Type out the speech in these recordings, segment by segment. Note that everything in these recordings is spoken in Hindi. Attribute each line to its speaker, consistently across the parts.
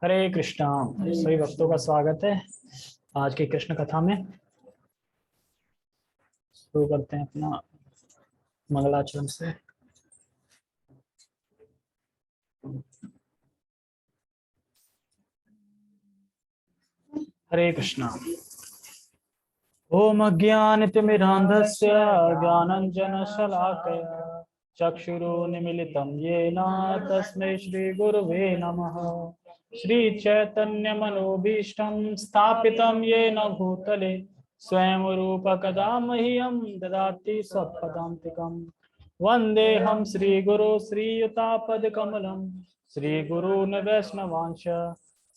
Speaker 1: हरे कृष्णा। सभी भक्तों का स्वागत है आज की कृष्ण कथा में। शुरू करते हैं अपना मंगलाचरण से। हरे कृष्णा। ओम अज्ञानतिमिरान्धस्य ज्ञानाञ्जनशलाकया चक्षुरुन्मीलितं येन तस्मै श्रीगुरुवे नमः। श्रीचैतन्यमनोभीष्टं स्थापितं येन भूतले स्वयं रूप कदा मह्यं ददाति स्वपदान्तिकम्। वन्देऽहं श्रीगुरो श्रीयुतापदकमलं श्रीगुरून् वैष्णवांश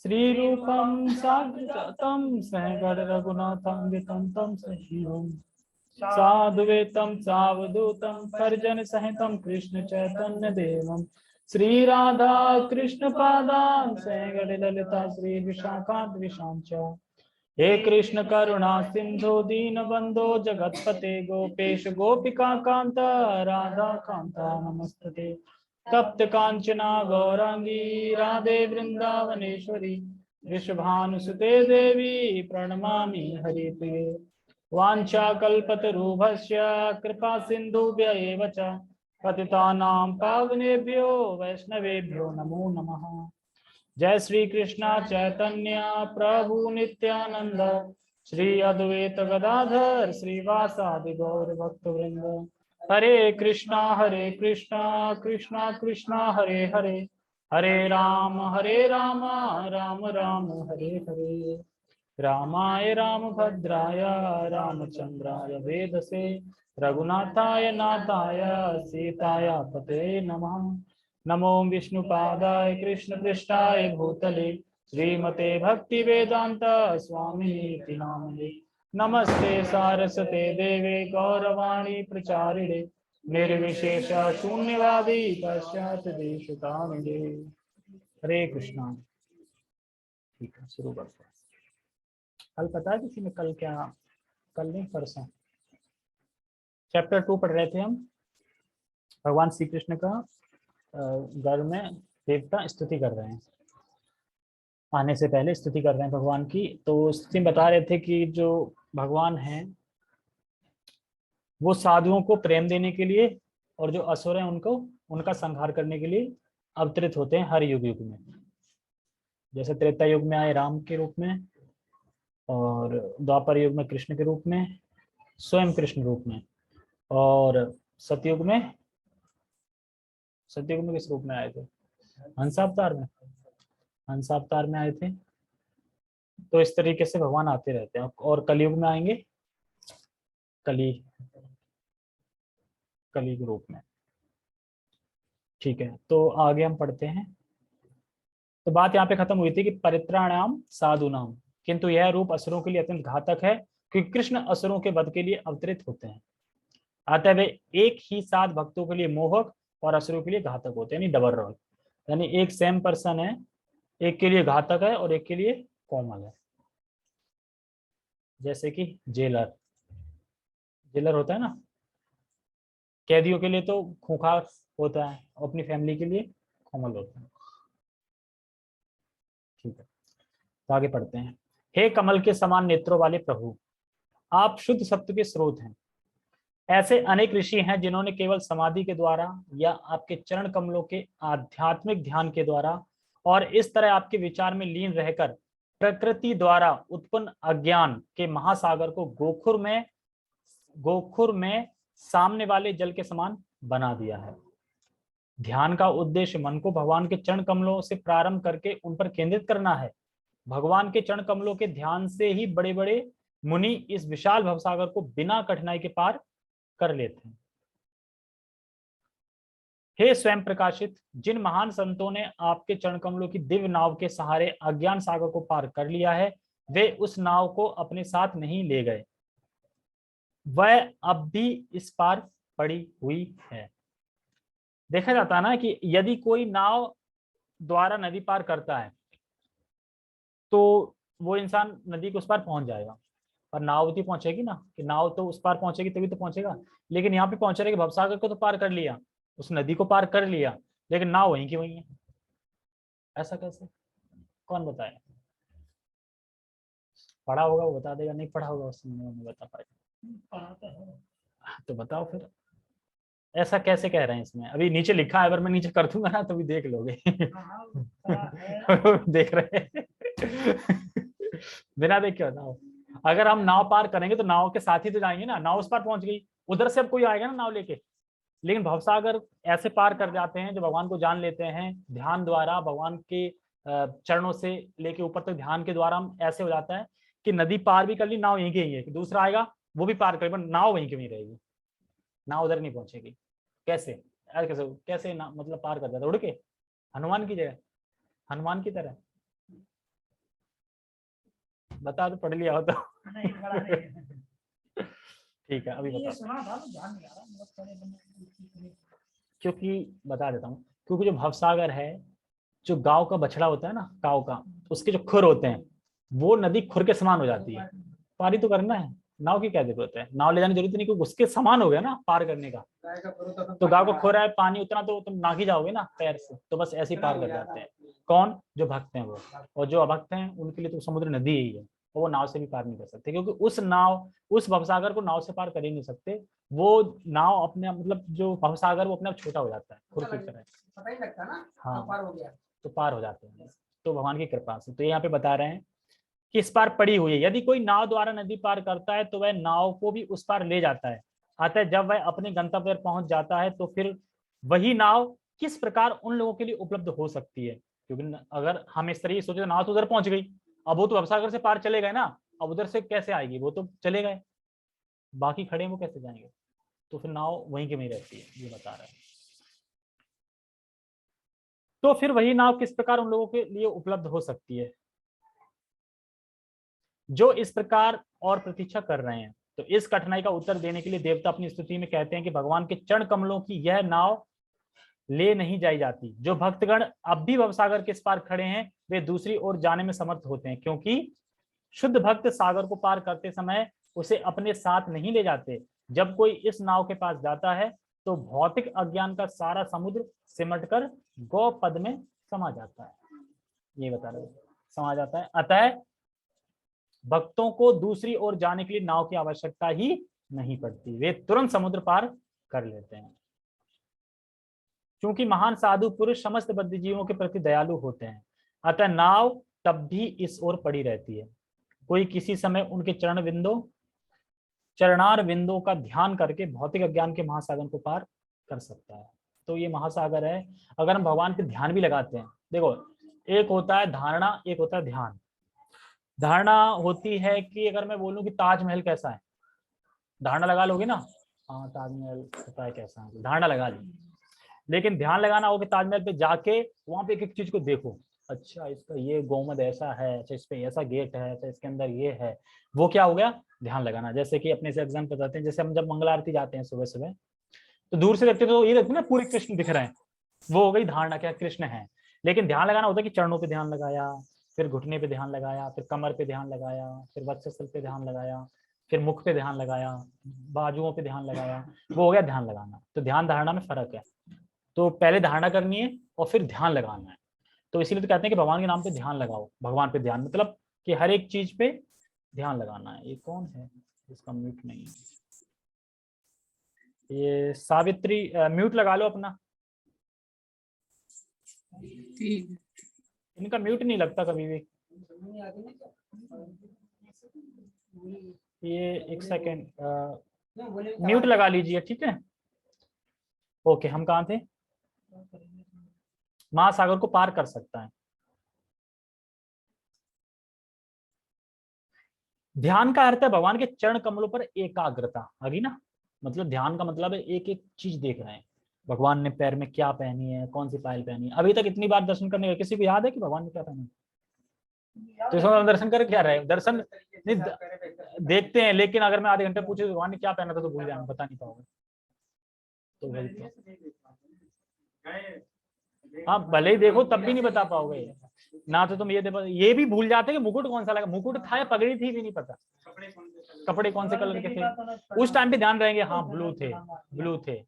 Speaker 1: श्रीरूपं साग्रजातं सहगण रघुनाथं वितं सजीवम् साधुवेतं सावधूतं परिजन सहितं कृष्ण चैतन्य देवं श्री राधा कृष्ण पादां सहगण ललिता श्री विशाखान्त विशांच। हे कृष्ण करुणा सिंधु दीनबंधो जगतपते गोपेश गोपिका कांत राधा कांता नमस्ते। तप्त कांचना गौरांगी राधे वृंदावनेश्वरी वृषभानुसुते देवी प्रणमामि हरिप्रिये। वाञ्छाकल्पतरुभ्यश्च कृपा सिन्धुभ्य एव च पतितानां पावनेभ्यो वैष्णवेभ्यो नमो नमः। जय श्री कृष्णा चैतन्य प्रभु नित्यानंद श्री अद्वैत गदाधर श्रीवासादि गौर भक्तवृंद। हरे कृष्णा कृष्णा कृष्णा हरे हरे हरे राम राम राम हरे हरे। रामाय रामभद्राय रामचंद्राय वेदसे रघुनाथाय नाथाय सीताय पते नमः। नमो विष्णुपादाय कृष्णपृष्ठाय भूतले श्रीमते भक्ति वेदांत स्वामिनीति नामिने। नमस्ते सारस्वते देवे गौरवाणी प्रचारिणे निर्विशेष शून्यवादी पश्चात देशकामिने। हरे कृष्णा। ठीक है, शुरू करते हैं। कल पता है किसी ने कल क्या, कल नहीं परसों चैप्टर 2 पढ़ रहे थे हम। भगवान श्री कृष्ण का घर में देवता स्तुति कर रहे हैं, आने से पहले स्तुति कर रहे हैं भगवान की। तो स्तुति बता रहे थे कि जो भगवान हैं वो साधुओं को प्रेम देने के लिए और जो असुर हैं उनको उनका संहार करने के लिए अवतरित होते हैं हर युग युग में। जैसे त्रेता युग में आए राम के रूप में, और द्वापर युग में कृष्ण के रूप में, स्वयं कृष्ण रूप में, और सतयुग में किस रूप में आए थे? हंसावतार में आए थे। तो इस तरीके से भगवान आते रहते हैं। और कलयुग में आएंगे कली के रूप में। ठीक है, तो आगे हम पढ़ते हैं। तो बात यहाँ पे खत्म हुई थी कि परित्राणाम साधुनाम, किंतु यह रूप असुरों के लिए अत्यंत घातक है क्योंकि कृष्ण असुरों के वध के लिए अवतरित होते हैं। अतः वे एक ही साथ भक्तों के लिए मोहक और असुरों के लिए घातक होते हैं, यानी डबल रोल। यानी एक सेम पर्सन है, एक के लिए घातक है और एक के लिए कोमल है। जैसे कि जेलर होता है ना, कैदियों के लिए तो खूंखार होता है और अपनी फैमिली के लिए कोमल होता है। ठीक है, तो आगे पढ़ते हैं। हे कमल के समान नेत्रों वाले प्रभु, आप शुद्ध सत्व के स्रोत हैं। ऐसे अनेक ऋषि हैं जिन्होंने केवल समाधि के द्वारा या आपके चरण कमलों के आध्यात्मिक ध्यान के द्वारा और इस तरह आपके विचार में लीन रहकर प्रकृति द्वारा उत्पन्न अज्ञान के महासागर को गोखुर में सामने वाले जल के समान बना दिया है। ध्यान का उद्देश्य मन को भगवान के चरण कमलों से प्रारंभ करके उन पर केंद्रित करना है। भगवान के चरण कमलों के ध्यान से ही बड़े बड़े मुनि इस विशाल भवसागर को बिना कठिनाई के पार कर लेते हैं। हे स्वयं प्रकाशित, जिन महान संतों ने आपके चरण कमलों की दिव्य नाव के सहारे अज्ञान सागर को पार कर लिया है, वे उस नाव को अपने साथ नहीं ले गए, वह अब भी इस पार पड़ी हुई है। देखा जाता है ना कि यदि कोई नाव द्वारा नदी पार करता है तो वो इंसान नदी के उस पार पहुंच जाएगा, पर नाव भी पहुंचेगी ना, कि नाव तो उस पार पहुंचेगी तभी तो पहुंचेगा। लेकिन यहाँ पे पहुंच रहे कि भवसागर को तो पार कर लिया, उस नदी को पार कर लिया, लेकिन नाव वहीं की वहीं है। ऐसा कैसे? कौन बताए? पढ़ा होगा वो बता देगा, नहीं पढ़ा होगा उससे नहीं बता पाएगा। तो बताओ फिर, ऐसा कैसे कह रहे हैं? इसमें अभी नीचे लिखा है, अगर मैं नीचे कर दूंगा ना तो भी देख लोगे। देख रहे हैं। बिना देख के बताओ, अगर हम नाव पार करेंगे तो नाव के साथ ही तो जाएंगे ना, नाव उस पार पहुंच गई, उधर से अब कोई आएगा ना नाव लेके। लेकिन भवसागर ऐसे पार कर जाते हैं जो भगवान को जान लेते हैं ध्यान द्वारा, भगवान के चरणों से लेके ऊपर तक ध्यान के द्वारा हम ऐसे हो जाता है कि नदी पार भी कर ली, नाव यहीं की है, कि दूसरा आएगा वो भी पार करेगा, नाव वहीं की वहीं रहेगी, नाव उधर नहीं पहुंचेगी। कैसे यार, कैसे कैसे ना, मतलब पार कर जाता उड़ के, हनुमान की जगह, हनुमान की तरह। बता दो, पढ़ लिया हो तो। ठीक है, अभी बता। क्योंकि बता देता हूँ, क्योंकि जो भवसागर है, जो गांव का बछड़ा होता है ना, गांव का, उसके जो खुर होते हैं वो नदी खुर के समान हो जाती है। पारी तो करना है, नाव की क्या जरूरत है, नाव ले जाने की जरूरत नहीं, क्योंकि उसके समान हो गया ना पार करने का। तो गांव का खुर है, पानी उतना तो तुम नाग ही जाओगे ना पैर से, तो बस ऐसे ही पार कर जाते हैं। कौन? जो भक्त हैं वो, और जो अभक्त हैं उनके लिए तो समुद्र नदी ही है, और वो नाव से भी पार नहीं कर सकते, क्योंकि उस नाव, उस भवसागर को नाव से पार कर ही नहीं सकते। वो नाव अपने, मतलब जो भवसागर वो अपने आप छोटा हो जाता है खुर की तरह, पता ही लगता ना। हाँ, पार हो गया तो पार हो जाते हैं, तो भगवान की कृपा से। तो यहाँ पे बता रहे हैं कि इस पार पड़ी हुई है, यदि कोई नाव द्वारा नदी पार करता है तो वह नाव को भी उस पार ले जाता है। अतः जब वह अपने गंतव्य पर पहुंच जाता है तो फिर वही नाव किस प्रकार उन लोगों के लिए उपलब्ध हो सकती है। क्योंकि अगर हम इस तरह सोचे, नाव तो उधर पहुंच गई, अब वो तो भवसागर से पार चले गए ना, अब उधर से कैसे आएगी, वो तो चले गए, बाकी खड़े वो कैसे जाएंगे, तो फिर नाव वहीं के वहीं रहती है, ये बता रहे हैं। तो फिर वही नाव किस प्रकार उन लोगों के लिए उपलब्ध हो सकती है जो इस प्रकार और प्रतीक्षा कर रहे हैं। तो इस कठिनाई का उत्तर देने के लिए देवता अपनी स्तुति में कहते हैं कि भगवान के चरण कमलों की यह नाव ले नहीं जाई जाती। जो भक्तगण अब भी भवसागर के इस पार खड़े हैं वे दूसरी ओर जाने में समर्थ होते हैं, क्योंकि शुद्ध भक्त सागर को पार करते समय उसे अपने साथ नहीं ले जाते। जब कोई इस नाव के पास जाता है तो भौतिक अज्ञान का सारा समुद्र सिमटकर गौ पद में समा जाता है, ये बता रहे, समा जाता है। अतः भक्तों को दूसरी ओर जाने के लिए नाव की आवश्यकता ही नहीं पड़ती, वे तुरंत समुद्र पार कर लेते हैं। क्योंकि महान साधु पुरुष समस्त बद्ध जीवों के प्रति दयालु होते हैं, अतः नाव तब भी इस ओर पड़ी रहती है। कोई किसी समय उनके चरणार विंदों का ध्यान करके भौतिक अज्ञान के महासागर को पार कर सकता है। तो ये महासागर है। अगर हम भगवान पे ध्यान भी लगाते हैं, देखो एक होता है धारणा, एक होता है ध्यान। धारणा होती है कि अगर मैं बोलूं कि ताजमहल कैसा है, धारणा लगा लोगे ना, हाँ ताजमहल पता है कैसा है, धारणा लगा ली। लेकिन ध्यान लगाना हो कि ताजमहल पे जाके वहां पे एक एक चीज को देखो, अच्छा इसका ये गोमद ऐसा है, अच्छा इस पे ऐसा गेट है, अच्छा इसके अंदर ये है, वो क्या हो गया? ध्यान लगाना। जैसे कि अपने से एग्जाम्पल बताते हैं, जैसे हम जब मंगल आरती जाते हैं सुबह सुबह, तो दूर से देखते तो ये देखते ना पूरे कृष्ण दिख रहे हैं, वो हो गई धारणा, क्या कृष्ण है। लेकिन ध्यान लगाना होता है कि चरणों पे ध्यान लगाया, फिर घुटने पे ध्यान लगाया, फिर कमर पे ध्यान लगाया, फिर वक्षस्थल पे ध्यान लगाया, फिर मुख पे ध्यान लगाया, बाजुओं पे ध्यान लगाया, वो हो गया ध्यान लगाना। तो ध्यान धारणा में फर्क है। तो पहले धारणा करनी है और फिर ध्यान लगाना है। तो इसीलिए तो कहते हैं कि भगवान के नाम पे ध्यान लगाओ। भगवान पे ध्यान मतलब कि हर एक चीज पे ध्यान लगाना है। ये कौन है इसका म्यूट नहीं है? ये सावित्री, म्यूट लगा लो अपना। इनका म्यूट नहीं लगता कभी भी। ये एक सेकेंड, म्यूट लगा लीजिए, ठीक है। ओके, हम कहाँ थे? महासागर को पार कर सकता है। ध्यान का अर्थ है भगवान के चरण कमलों पर एकाग्रता, अभी ना, मतलब ध्यान का मतलब है एक एक चीज देख रहे हैं, भगवान ने पैर में क्या पहनी है, कौन सी पायल पहनी है। अभी तक इतनी बार दर्शन करने का किसी को याद है कि भगवान ने क्या पहना? तो इसमें दर्शन कर क्या रहे, दर्शन नहीं देखते हैं, लेकिन अगर मैं आधे घंटे पूछे भगवान ने क्या पहना था तो भूल जाएंगे, बता नहीं पाओगे। तो वही तो, हाँ भले ही देखो तब भी नहीं बता पाओगे ना। तो तुम ये देखो, ये भी भूल जाते कि मुकुट कौन सा लगा, मुकुट था या पगड़ी थी भी नहीं पता, कपड़े कौन से कलर के थे उस टाइम पे ध्यान रहेंगे, हाँ ब्लू थे, ब्लू थे।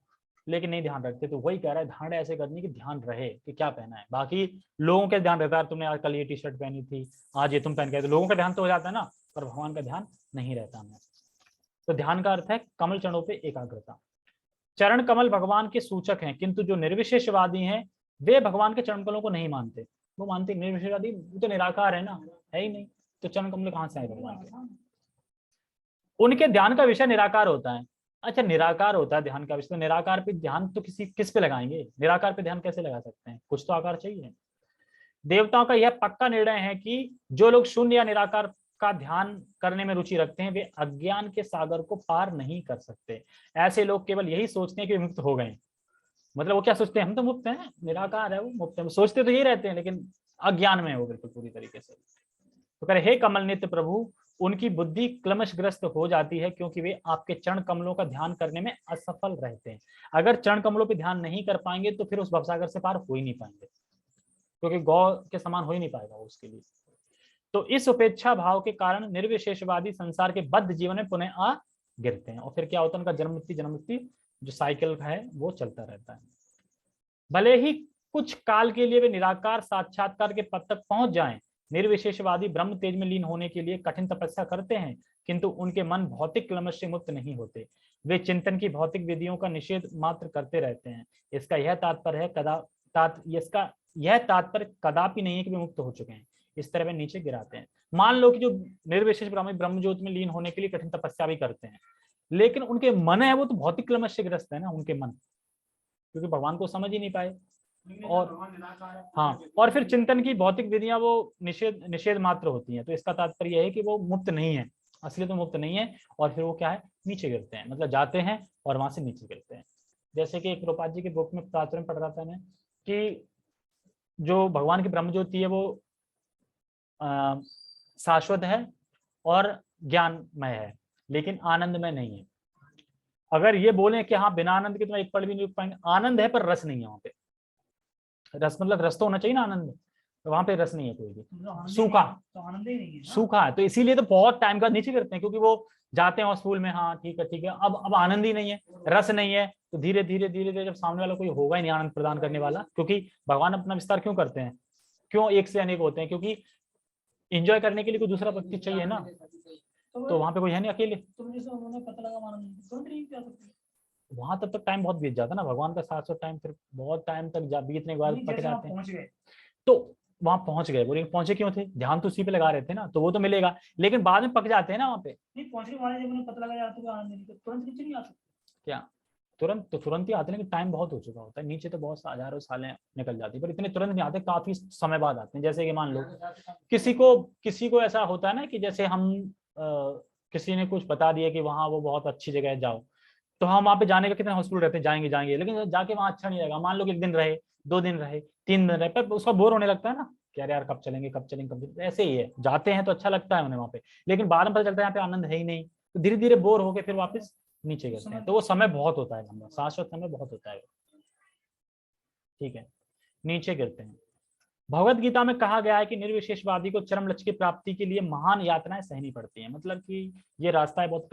Speaker 1: लेकिन नहीं ध्यान रखते। तो वही कह रहा है धारण ऐसे करनी कि ध्यान रहे कि क्या पहना है। बाकी लोगों का ध्यान रहता है, तुमने आज कल ये टी शर्ट पहनी थी, आज ये तुम पहन के, तो लोगों का ध्यान तो हो जाता है ना, पर भगवान का ध्यान नहीं रहता हमें। तो ध्यान का अर्थ है कमल चरणों पे एकाग्रता। चरण कमल भगवान के सूचक हैं, किंतु जो निर्विशेषवादी हैं वे भगवान के चरण कमलों को नहीं मानते। वो मानते निर्विशेषवादी वो तो निराकार है ना, है ही नहीं, तो चरण कमल कहां से आए भगवान के। उनके ध्यान का विषय निराकार होता है। अच्छा, निराकार होता है ध्यान का विषय, तो निराकार पे ध्यान तो किस पे लगाएंगे, निराकार पे ध्यान कैसे लगा सकते हैं, कुछ तो आकार चाहिए। देवताओं का यह पक्का निर्णय है कि जो लोग शून्य या निराकार का ध्यान करने में रुचि रखते हैं वे अज्ञान के सागर को पार नहीं कर सकते। ऐसे लोग केवल यही सोचते हैं कि मुक्त हो गए। मतलब वो क्या सोचते हैं, हम तो मुक्त हैं, निराकार है वो, मुक्त है, सोचते तो यही रहते हैं, लेकिन अज्ञान में है वो बिल्कुल पूरी तरीके से। तो कह रहे हे कमल नित्य प्रभु, उनकी बुद्धि क्लमशग्रस्त हो जाती है क्योंकि वे आपके चरण कमलों का ध्यान करने में असफल रहते हैं। अगर चरण कमलों पर ध्यान नहीं कर पाएंगे तो फिर उस भवसागर से पार हो ही नहीं पाएंगे, क्योंकि गौ के समान हो ही नहीं पाएगा उसके लिए। तो इस उपेक्षा भाव के कारण निर्विशेषवादी संसार के बद्ध जीवन में पुनः आ गिरते हैं, और फिर क्या होता है, उनका जन्म मृत्यु जो साइकिल है वो चलता रहता है। भले ही कुछ काल के लिए वे निराकार साक्षात्कार के पद तक पहुंच जाएं, निर्विशेषवादी ब्रह्म तेज में लीन होने के लिए कठिन तपस्या करते हैं, किंतु उनके मन भौतिक क्लमश से मुक्त नहीं होते। वे चिंतन की भौतिक विधियों का निषेध मात्र करते रहते हैं। इसका यह तात्पर्य कदापि नहीं है कि वे मुक्त हो चुके हैं। इस तरह वे नीचे गिराते हैं। मान लो कि जो निर्विशेष ब्रह्म ज्योति में लीन होने के लिए कठिन तपस्या भी करते हैं, लेकिन उनके मन है वो तो भौतिक क्लमश से ग्रस्त है ना, उनके मन, क्योंकि भगवान को समझ ही नहीं पाए। और हाँ, और फिर चिंतन की भौतिक विधियां वो निषेध मात्र होती हैं। तो इसका तात्पर्य है कि वो मुक्त नहीं है, असली तो मुक्त नहीं है, और फिर वो क्या है, नीचे गिरते हैं, मतलब जाते हैं और वहां से नीचे गिरते हैं। जैसे कि एक रूपा जी की बुक में प्राचुर्य पढ़ रहा था मैं कि जो भगवान की ब्रह्म ज्योति है वो शाश्वत है और ज्ञानमय है, लेकिन आनंदमय नहीं है। अगर ये बोले कि हाँ बिना आनंद के तुम एक पल भी नहीं रुक पाएंगे, आनंद है पर रस नहीं है वहां पे। रस मतलब रस तो होना चाहिए ना आनंद में, तो वहां पे रस नहीं है कोई भी, सूखा, तो आनंद ही नहीं है, सूखा है। तो इसीलिए तो बहुत टाइम का नीचे करते हैं, क्योंकि वो जाते हैं स्कूल में, हाँ ठीक है, अब आनंद ही नहीं है, रस नहीं है, तो धीरे धीरे जब सामने वाला कोई होगा ही नहीं आनंद प्रदान करने वाला, क्योंकि भगवान अपना विस्तार क्यों करते हैं, क्यों एक से अनेक होते हैं, क्योंकि एंजॉय करने के लिए कोई दूसरा व्यक्ति चाहिए ना, तो वहां पे कोई है नहीं अकेले। वहां तक टाइम बहुत बीत जाता ना, भगवान का 700 टाइम, फिर बहुत टाइम तक बीतने के बाद पक जाते हैं। तो वहां पहुंच गए, बोले पहुंचे क्यों थे, ध्यान तो उसी पे लगा रहे थे ना, तो वो तो मिलेगा, लेकिन बाद में पक जाते हैं ना वहां पे। नहीं पहुंचने के बाद जब उन्हें पता लगा जाता है आनंद, तुरंत नीचे नहीं आ सकते क्या, तुरंत ही आते हैं, लेकिन टाइम बहुत हो चुका होता है, नीचे तो बहुत हजारों सालें निकल जाती है, पर इतने तुरंत नहीं आते, काफी समय बाद आते हैं। जैसे कि मान लो किसी को ऐसा होता है ना कि जैसे हम किसी ने कुछ बता दिया कि वहाँ वो बहुत अच्छी जगह है जाओ, तो हम वहाँ पे जाने का कितने हॉस्पिटल रहते हैं, जाएंगे, लेकिन जाके वहाँ अच्छा नहीं लगेगा। मान लो कि 1 दिन रहे, 2 दिन रहे, 3 दिन रहे, पर उसका बोर होने लगता है ना कि यार कब चलेंगे। ऐसे ही है, जाते हैं तो अच्छा लगता है उन्हें वहाँ पे, लेकिन बाद में पता चलता है यहाँ पे आनंद है ही नहीं, तो धीरे धीरे बोर होके फिर वापस नीचे गिरते हैं। तो वो समय बहुत होता है लंबा, शाश्वत समय बहुत होता है, ठीक है, नीचे गिरते हैं। भगवत गीता में कहा गया है कि निर्विशेषवादी को चरम लक्ष्य की प्राप्ति के लिए महान यातनाएं सहनी पड़ती हैं। मतलब कि ये रास्ता है बहुत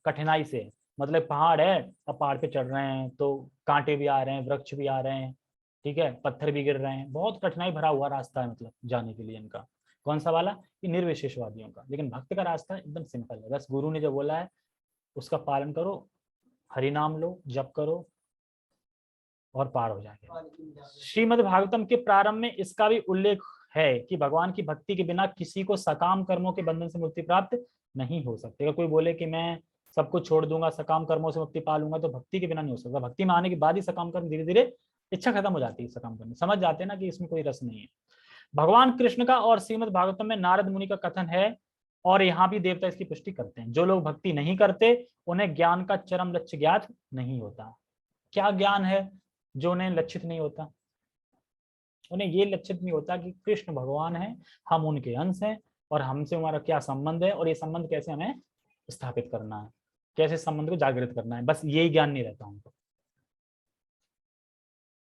Speaker 1: कठिनाई से है। मतलब पहाड़ है, अब पहाड़ पे चढ़ रहे हैं तो कांटे भी आ रहे हैं, वृक्ष भी आ रहे हैं, ठीक है, पत्थर भी गिर रहे हैं, बहुत कठिनाई भरा हुआ रास्ता है मतलब जाने के लिए इनका। कौन सा वाला, कि निर्विशेषवादियों का। लेकिन भक्त का रास्ता एकदम सिंपल है, बस गुरु ने जो बोला है उसका पालन करो, हरि नाम लो, जप करो और पार हो जाएगा। श्रीमद् भागवतम के प्रारंभ में इसका भी उल्लेख है कि भगवान की भक्ति के बिना किसी को सकाम कर्मों के बंधन से मुक्ति प्राप्त नहीं हो सकती। अगर कोई बोले कि मैं सब कुछ छोड़ दूंगा, सकाम कर्मों से मुक्ति पा लूंगा, तो भक्ति के बिना नहीं हो सकता। भक्ति में आने के बाद ही सकाम कर्म, धीरे धीरे इच्छा खत्म हो जाती है सकाम कर्म, समझ जाते हैं ना कि इसमें कोई रस नहीं है। भगवान कृष्ण का और श्रीमद् भागवतम में नारद मुनि का कथन है, और यहाँ भी देवता इसकी पुष्टि करते हैं, जो लोग भक्ति नहीं करते उन्हें ज्ञान का चरम लक्ष्य ज्ञात नहीं होता। क्या ज्ञान है जो उन्हें लक्षित नहीं होता, उन्हें ये लक्षित नहीं होता कि कृष्ण भगवान है, हम उनके अंश हैं, और हमसे हमारा क्या संबंध है, और ये संबंध कैसे हमें स्थापित करना है, कैसे संबंध को जागृत करना है, बस यही ज्ञान नहीं रहता उनको।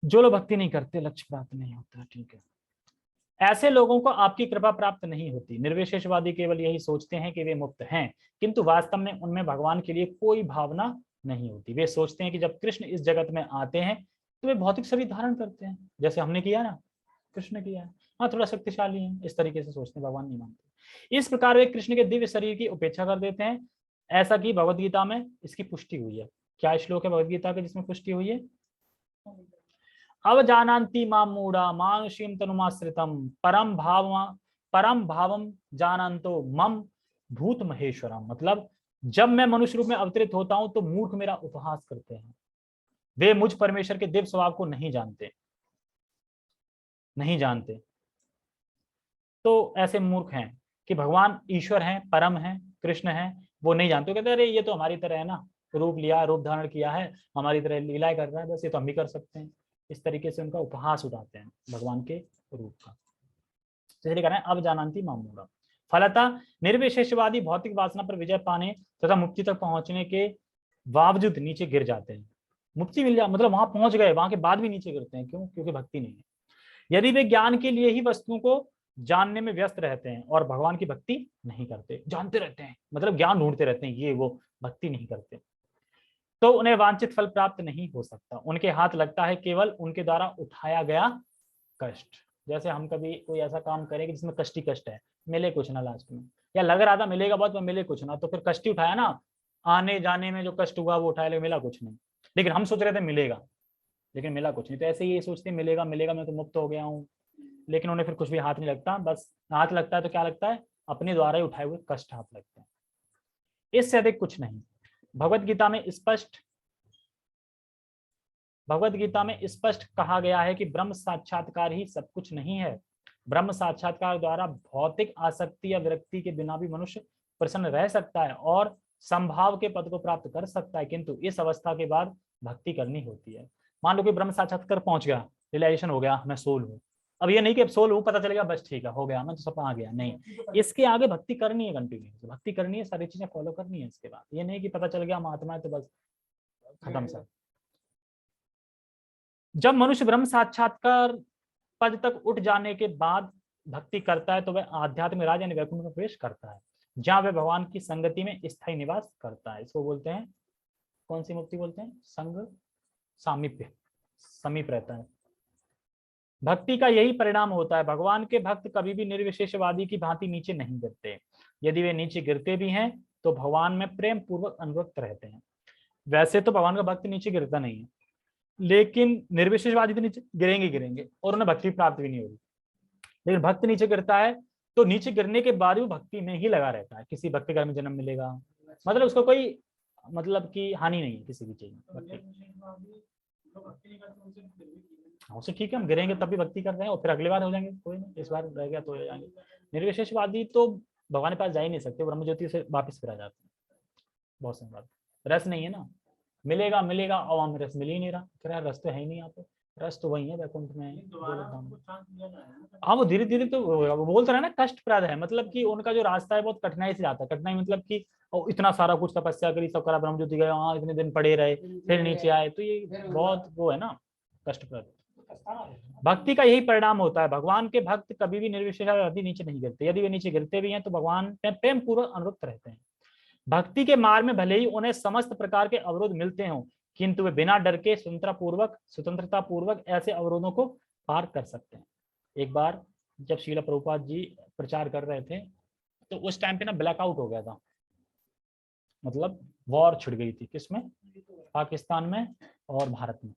Speaker 1: जो लोग भक्ति नहीं करते लक्ष्य प्राप्त नहीं होता, ठीक है। ऐसे लोगों को आपकी कृपा प्राप्त नहीं होती। निर्विशेषवादी केवल यही सोचते हैं कि वे मुक्त हैं, किंतु वास्तव में उनमें भगवान के लिए कोई भावना नहीं होती। वे सोचते हैं कि जब कृष्ण इस जगत में आते हैं तो वे भौतिक शरीर धारण करते हैं, जैसे हमने किया ना, कृष्ण किया है। हाँ, थोड़ा शक्तिशाली है, इस तरीके से सोचते हैं, भगवान नहीं मानते। इस प्रकार वे कृष्ण के दिव्य शरीर की उपेक्षा कर देते हैं। ऐसा कि भगवत गीता में इसकी पुष्टि हुई है। क्या श्लोक है भगवत गीता के जिसमें पुष्टि हुई है? अवजानान्ति मां मूढ़ा मानुषीम तनुमाश्रितम परम भावम जानन्तो मम भूत महेश्वरम। मतलब जब मैं मनुष्य रूप में अवतरित होता हूं तो मूर्ख मेरा उपहास करते हैं, वे मुझ परमेश्वर के दिव्य स्वभाव को नहीं जानते, नहीं जानते। तो ऐसे मूर्ख हैं कि भगवान ईश्वर हैं, परम हैं, कृष्ण हैं, वो नहीं जानते। कहते अरे ये तो हमारी तरह है ना, रूप लिया, रूप धारण किया है, हमारी तरह लीलाएं कर रहा है, बस ये तो हम भी कर सकते हैं। इस तरीके से उनका उपहास उठाते हैं भगवान के रूप का। जैसे कह रहे हैं अब जानती मामूरा। फलतः निर्विशेषवादी भौतिक वासना पर विजय पाने तथा मुक्ति तक पहुंचने के बावजूद नीचे गिर जाते हैं। मुक्ति मिल जाए मतलब वहां पहुंच गए, वहां के बाद भी नीचे गिरते हैं। क्यों? क्योंकि भक्ति नहीं है। यदि वे ज्ञान के लिए ही वस्तुओं को जानने में व्यस्त रहते हैं और भगवान की भक्ति नहीं करते, जानते रहते हैं मतलब ज्ञान ढूंढते रहते हैं, ये वो, भक्ति नहीं करते, तो उन्हें वांछित फल प्राप्त नहीं हो सकता। उनके हाथ लगता है केवल उनके द्वारा उठाया गया कष्ट। जैसे हम कभी कोई ऐसा काम करें कि जिसमें कष्ट ही कष्ट है, मिले कुछ ना लास्ट में, या लग रहा था मिलेगा बहुत, मिले कुछ ना, तो फिर कष्ट ही उठाया ना, आने जाने में जो कष्ट हुआ वो उठाया, लेकिन मिला कुछ नहीं। लेकिन हम सोच रहे थे मिलेगा, लेकिन मिला कुछ नहीं। तो ऐसे ही ये सोचते मिलेगा मिलेगा, मैं तो मुक्त हो गया हूँ, लेकिन उन्हें फिर कुछ भी हाथ नहीं लगता। बस हाथ लगता है तो क्या लगता है? अपने द्वारा ही उठाए हुए कष्ट हाथ लगते हैं, इससे अधिक कुछ नहीं। भगवत गीता में स्पष्ट कहा गया है कि ब्रह्म साक्षात्कार ही सब कुछ नहीं है। ब्रह्म साक्षात्कार द्वारा भौतिक आसक्ति या विरक्ति के बिना भी मनुष्य प्रसन्न रह सकता है और संभाव के पद को प्राप्त कर सकता है, किंतु इस अवस्था के बाद भक्ति करनी होती है। मान लो कि ब्रह्म साक्षात्कार पहुंच गया, रियलाइजेशन हो गया मैं सोल हूँ। अब ये नहीं कि अब सोल हूँ पता चलेगा बस ठीक है हो गया, मैं तो सपना आ गया, नहीं, इसके आगे भक्ति करनी है, कंटिन्यू भक्ति करनी है, सारी चीजें फॉलो करनी है इसके बाद। ये नहीं कि पता चल गया महात्मा है तो बस खत्म सब। जब मनुष्य ब्रह्म साक्षात्कार पद तक उठ जाने के बाद भक्ति करता है तो वह आध्यात्म राज यानी वैकुंठ में प्रवेश करता है, जहां वह भगवान की संगति में स्थायी निवास करता है। इसको बोलते हैं, कौन सी मुक्ति बोलते हैं? संग सामीप्य, समीप रहता है। भक्ति का यही परिणाम होता है। भगवान के भक्त कभी भी निर्विशेषवादी की भांति नीचे नहीं गिरते। यदि वे नीचे गिरते भी हैं तो भगवान में प्रेम पूर्वक अनुरक्त रहते हैं। वैसे तो भगवान का भक्त नीचे गिरता नहीं है, लेकिन निर्विशेषवादी तो नीचे गिरेंगे गिरेंगे और उन्हें भक्ति प्राप्त भी नहीं होगी। लेकिन भक्त नीचे गिरता है तो नीचे गिरने के बाद भी भक्ति में ही लगा रहता है। किसी भक्त घर में जन्म मिलेगा मतलब उसको कोई मतलब की हानि नहीं है किसी भी चीज में। उससे ठीक है, हम गिरेंगे तब भी भक्ति कर रहे हैं और फिर अगली बार हो जाएंगे, कोई नहीं, इस बार रह गया तो हो जाएंगे। निर्विशेषवादी तो भगवान के पास जा ही नहीं सकते, ब्रह्म ज्योति से वापस फिर आ जाते हैं। बहुत सही बात, रस नहीं है ना, मिलेगा मिलेगा और वहां रस मिल ही नहीं रहा, फिर यार रस तो है ही नहीं यहाँ पे, रस तो वही है वैकुंठ में। हाँ वो धीरे धीरे तो वो बोलते रहे ना, कष्टप्रद है, मतलब कि उनका जो रास्ता है बहुत कठिनाई से जाता है। कठिनाई मतलब कि इतना सारा कुछ तपस्या करी, सब करा, ब्रह्म ज्योति गए, वहां इतने दिन पड़े रहे, फिर नीचे आए, तो ये बहुत वो है ना, कष्टप्रद। भक्ति का यही परिणाम होता है। भगवान के भक्त कभी भी निर्विशेषवादी नीचे नहीं गिरते। यदि वे नीचे गिरते भी हैं तो भगवान में प्रेम पूर्वक अनुरक्त रहते हैं। भक्ति के मार्ग में भले ही उन्हें समस्त प्रकार के अवरोध मिलते हों, किंतु वे बिना डर के स्वतंत्रता पूर्वक ऐसे अवरोधों को पार कर सकते हैं। एक बार जब श्रील प्रभुपाद जी प्रचार कर रहे थे तो उस टाइम पे ना ब्लैकआउट हो गया था, मतलब वॉर छिड़ गई थी, किसमें? पाकिस्तान में और भारत में।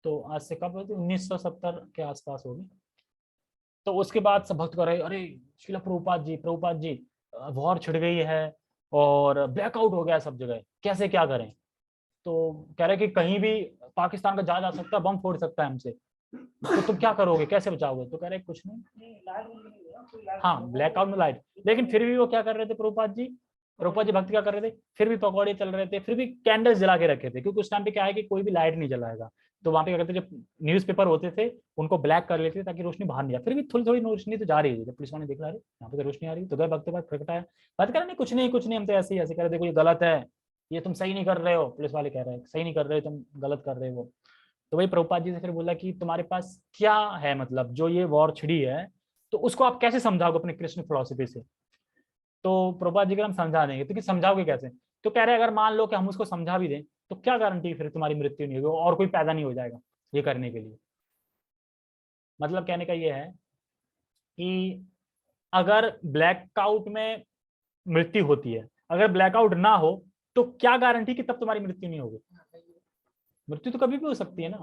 Speaker 1: तो आज से कब 1970 के आसपास होगी। तो उसके बाद सब भक्त कर रहे, अरे श्रील प्रभुपाद जी वॉर छिड़ गई है और ब्लैकआउट हो गया सब जगह, कैसे क्या करें? तो कह रहे कि कहीं भी पाकिस्तान का जहाज आ सकता है, बम फोड़ सकता है हमसे, तो तुम क्या करोगे, कैसे बचाओगे? तो कह रहे कुछ नहीं, हाँ ब्लैकआउट में लाइट, लेकिन फिर भी वो क्या कर रहे थे प्रभुपाद जी भक्त क्या कर रहे थे, फिर भी पकौड़े चल रहे थे, फिर भी कैंडल्स जला के रखे थे, क्योंकि उस टाइम पे क्या है कि कोई भी लाइट नहीं जलाएगा। तो वहां पे क्या करते, जब न्यूज़पेपर होते थे उनको ब्लैक कर लेते थे ताकि रोशनी बाहर नहीं जाए, फिर भी थोड़ी थोड़ी रोशनी तो जा रही है। जब पुलिस वाले देख रहे यहाँ पे रोशनी आ रही, तो गए भक्त के पास प्रकटाया, बात कर नहीं, कुछ नहीं हम तो ऐसे ही ऐसे कर रहे, देखो ये गलत है, ये तुम सही नहीं कर रहे हो। पुलिस वाले कह रहे हैं सही नहीं कर रहे, तुम गलत कर रहे हो। तो वही प्रभुपाद जी से फिर बोला कि तुम्हारे पास क्या है, मतलब जो ये वॉर छिड़ी है तो उसको आप कैसे समझाओगे अपने कृष्ण फिलोसफी से? तो प्रभुपाद जी को हम समझा देंगे, तो कि समझाओगे कैसे? तो कह रहे अगर मान लो कि हम उसको समझा भी दें तो क्या गारंटी फिर तुम्हारी मृत्यु नहीं होगी और कोई पैदा नहीं हो जाएगा ये करने के लिए। मतलब कहने का ये है कि अगर ब्लैकआउट में मृत्यु होती है, अगर ब्लैकआउट ना हो तो क्या गारंटी कि तब तुम्हारी मृत्यु नहीं होगी। मृत्यु तो कभी भी हो सकती है ना।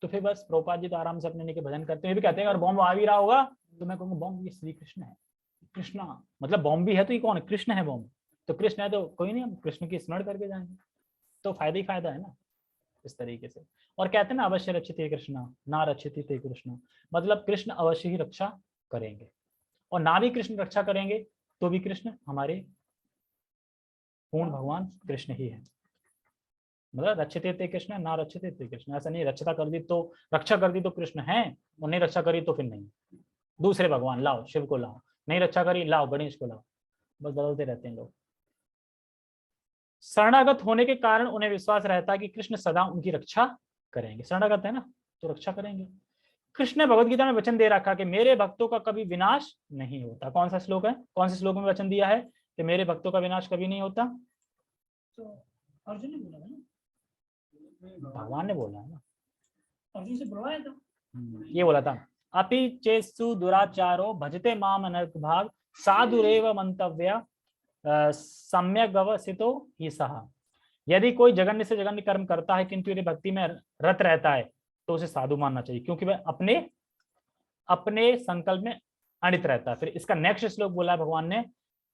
Speaker 1: तो फिर बस प्रभुपाद जी तो आराम से अपने लेके भजन करते हैं, भी कहते हैं अगर बॉम्ब आ भी रहा होगा तो मैं कहूंगा बॉम्ब ये श्री कृष्ण है। कृष्णा मतलब बॉम्ब भी है तो ये कौन है, कृष्ण है बॉम्ब, तो कृष्ण है तो कोई नहीं, हम कृष्ण की स्मरण करके जाएंगे तो फायदा ही फायदा है ना इस तरीके से। और कहते हैं ना अवश्य रक्षित कृष्णा ना रक्षित ते कृष्णा, मतलब कृष्ण अवश्य ही रक्षा करेंगे, और ना भी कृष्ण रक्षा करेंगे तो भी कृष्ण हमारे पूर्ण भगवान कृष्ण ही है। मतलब रक्षित थे कृष्ण ना रक्षित थे कृष्ण, ऐसा नहीं रक्षता कर दी तो रक्षा कर दी तो कृष्ण है और नहीं रक्षा करी तो फिर नहीं, दूसरे भगवान लाओ, शिव को लाओ, नहीं रक्षा करी लाओ गणेश को लाओ, बस बदलते रहते हैं लोग। शरणागत होने के कारण उन्हें विश्वास रहता है कि कृष्ण सदा उनकी रक्षा करेंगे, शरणागत है ना तो रक्षा करेंगे। कृष्ण ने भगवत गीता में वचन दे रखा कि मेरे भक्तों का कभी विनाश नहीं होता। कौन सा श्लोक है, कौन से श्लोक में वचन दिया है कि मेरे भक्तों का विनाश कभी नहीं होता। तो अर्जुन ने बोला ना, भगवान ने बोला है ना, अर्जुन से बुलवाया था, ये बोला था अपि चेसु दुराचारो भजते माम अनर्थ भाग साधुरेव मंतव्य सम्यक व्यवसितो ही सहा। यदि कोई जघन्य से जघन्य कर्म करता है किंतु यदि भक्ति में रत रहता है तो उसे साधु मानना चाहिए, क्योंकि वह अपने अपने संकल्प में अड़ित रहता है। फिर इसका नेक्स्ट श्लोक बोला है भगवान ने,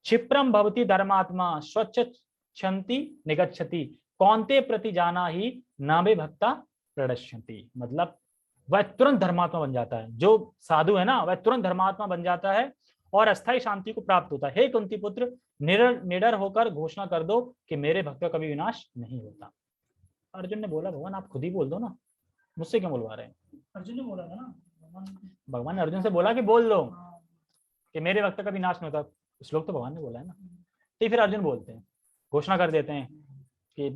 Speaker 1: क्षिप्रम भवति धर्मात्मा स्वच्छ क्षंति निगच्छति कौनते प्रति जाना ही नाभे भक्ता प्रणश्यति। मतलब वह तुरंत धर्मात्मा बन जाता है, जो साधु है ना वह तुरंत धर्मात्मा बन जाता है और अस्थायी शांति को प्राप्त होता है। हे कुंती पुत्र निडर होकर घोषणा कर दो कि मेरे भक्त का कभी विनाश नहीं होता। अर्जुन ने बोला भगवान आप खुद ही बोल दो ना, मुझसे क्यों बोलवा रहे हैं। अर्जुन ने बोला था ना, भगवान ने अर्जुन से बोला कि बोल दो कि मेरे भक्त का विनाश नहीं होता, श्लोक तो भगवान ने बोला है ना। तो फिर अर्जुन बोलते हैं, घोषणा कर देते हैं कि